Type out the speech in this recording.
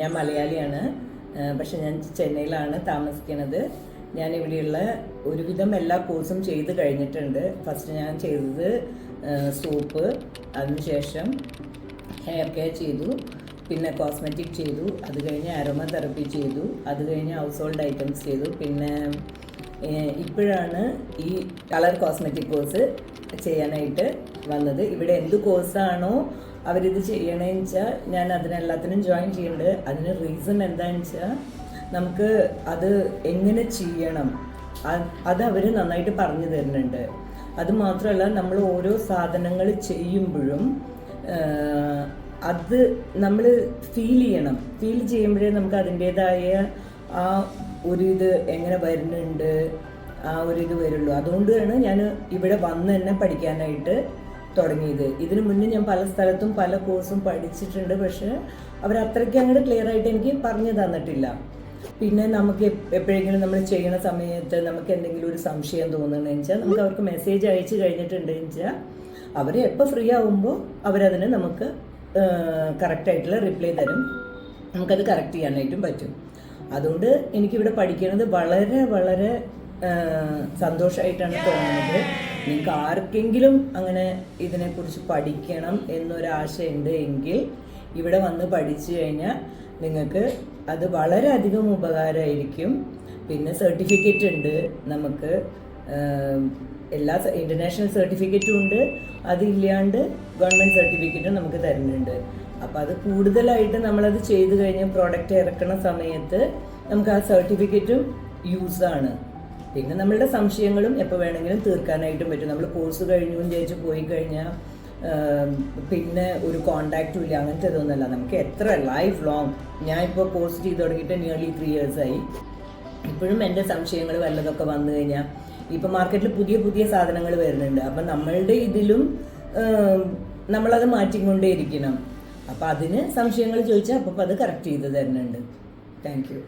ഞാൻ മലയാളിയാണ്. പക്ഷെ ഞാൻ ചെന്നൈയിലാണ് താമസിക്കുന്നത്. ഞാനിവിടെയുള്ള ഒരുവിധം എല്ലാ കോഴ്സും ചെയ്ത് കഴിഞ്ഞിട്ടുണ്ട്. ഫസ്റ്റ് ഞാൻ ചെയ്തത് സോപ്പ്, അതിനുശേഷം ഹെയർ കെയർ ചെയ്തു, പിന്നെ കോസ്മെറ്റിക് ചെയ്തു, അത് കഴിഞ്ഞ് അരോമ തെറപ്പി ചെയ്തു, അത് കഴിഞ്ഞ് ഹൗസ് ഹോൾഡ് ഐറ്റംസ് ചെയ്തു. പിന്നെ ഇപ്പോഴാണ് ഈ കളർ കോസ്മെറ്റിക് കോഴ്സ് ചെയ്യാനായിട്ട് വന്നത്. ഇവിടെ എന്ത് കോഴ്സാണോ അവരിത് ചെയ്യണമെന്ന് വെച്ചാൽ ഞാൻ അതിനെല്ലാത്തിനും ജോയിൻ ചെയ്യുന്നുണ്ട്. അതിന് റീസൺ എന്താണെന്ന് വെച്ചാൽ നമുക്ക് അത് എങ്ങനെ ചെയ്യണം അത് അവർ നന്നായിട്ട് പറഞ്ഞു തരുന്നുണ്ട്. അതുമാത്രമല്ല, നമ്മൾ ഓരോ സാധനങ്ങൾ ചെയ്യുമ്പോഴും അത് നമ്മൾ ഫീൽ ചെയ്യുമ്പോഴേ നമുക്ക് അതിൻ്റേതായ ആ ഒരു ഇത് എങ്ങനെ വരുന്നുണ്ട്, ആ ഒരു ഇത് വരുള്ളൂ. അതുകൊണ്ടാണ് ഞാൻ ഇവിടെ വന്ന് തന്നെ പഠിക്കാനായിട്ട് തുടങ്ങിയത്. ഇതിനു മുന്നേ ഞാൻ പല സ്ഥലത്തും പല കോഴ്സും പഠിച്ചിട്ടുണ്ട്. പക്ഷെ അവരത്രയ്ക്ക് അങ്ങോട്ട് ക്ലിയർ ആയിട്ട് എനിക്ക് പറഞ്ഞു തന്നിട്ടില്ല. പിന്നെ നമുക്ക് എപ്പോഴെങ്കിലും നമ്മൾ ചെയ്യുന്ന സമയത്ത് നമുക്ക് എന്തെങ്കിലും ഒരു സംശയം തോന്നുന്നതെന്ന് വെച്ചാൽ നമുക്ക് അവർക്ക് മെസ്സേജ് അയച്ചു കഴിഞ്ഞിട്ടുണ്ടെന്ന് വെച്ചാൽ അവർ എപ്പോൾ ഫ്രീ ആകുമ്പോൾ അവരതിന് നമുക്ക് കറക്റ്റായിട്ടുള്ള റിപ്ലൈ തരും. നമുക്കത് കറക്റ്റ് ചെയ്യാനായിട്ടും പറ്റും. അതുകൊണ്ട് എനിക്കിവിടെ പഠിക്കുന്നത് വളരെ വളരെ സന്തോഷമായിട്ടാണ് തോന്നുന്നത്. നിങ്ങൾക്ക് ആർക്കെങ്കിലും അങ്ങനെ ഇതിനെക്കുറിച്ച് പഠിക്കണം എന്നൊരാശയുണ്ട് എങ്കിൽ ഇവിടെ വന്ന് പഠിച്ചു കഴിഞ്ഞാൽ നിങ്ങൾക്ക് അത് വളരെയധികം ഉപകാരമായിരിക്കും. പിന്നെ സർട്ടിഫിക്കറ്റ് ഉണ്ട് നമുക്ക്, എല്ലാ ഇൻ്റർനാഷണൽ സർട്ടിഫിക്കറ്റും ഉണ്ട്. അതില്ലാണ്ട് ഗവൺമെൻറ് സർട്ടിഫിക്കറ്റും നമുക്ക് തരുന്നുണ്ട്. അപ്പോൾ അത് കൂടുതലായിട്ട് നമ്മളത് ചെയ്ത് കഴിഞ്ഞ് പ്രോഡക്റ്റ് ഇറക്കുന്ന സമയത്ത് നമുക്ക് ആ സർട്ടിഫിക്കറ്റും യൂസാണ്. പിന്നെ നമ്മളുടെ സംശയങ്ങളും എപ്പോൾ വേണമെങ്കിലും തീർക്കാനായിട്ടും പറ്റും. നമ്മൾ കോഴ്സ് കഴിഞ്ഞു വിചാരിച്ച് പോയി കഴിഞ്ഞാൽ പിന്നെ ഒരു കോണ്ടാക്റ്റും ഇല്ല, അങ്ങനത്തെ ഇതൊന്നുമല്ല. നമുക്ക് എത്ര ലൈഫ് ലോങ്, ഞാൻ ഇപ്പോൾ കോഴ്സ് ചെയ്ത് തുടങ്ങിയിട്ട് നിയർലി 3 years ആയി. ഇപ്പോഴും എൻ്റെ സംശയങ്ങൾ വല്ലതൊക്കെ വന്നു കഴിഞ്ഞാൽ ഇപ്പം മാർക്കറ്റിൽ പുതിയ പുതിയ സാധനങ്ങൾ വരുന്നുണ്ട്. അപ്പം നമ്മളുടെ ഇതിലും നമ്മളത് മാറ്റിക്കൊണ്ടേയിരിക്കണം. അപ്പം അതിന് സംശയങ്ങൾ ചോദിച്ചാൽ അപ്പം അത് കറക്റ്റ് ചെയ്ത് തരുന്നുണ്ട്. Thank you.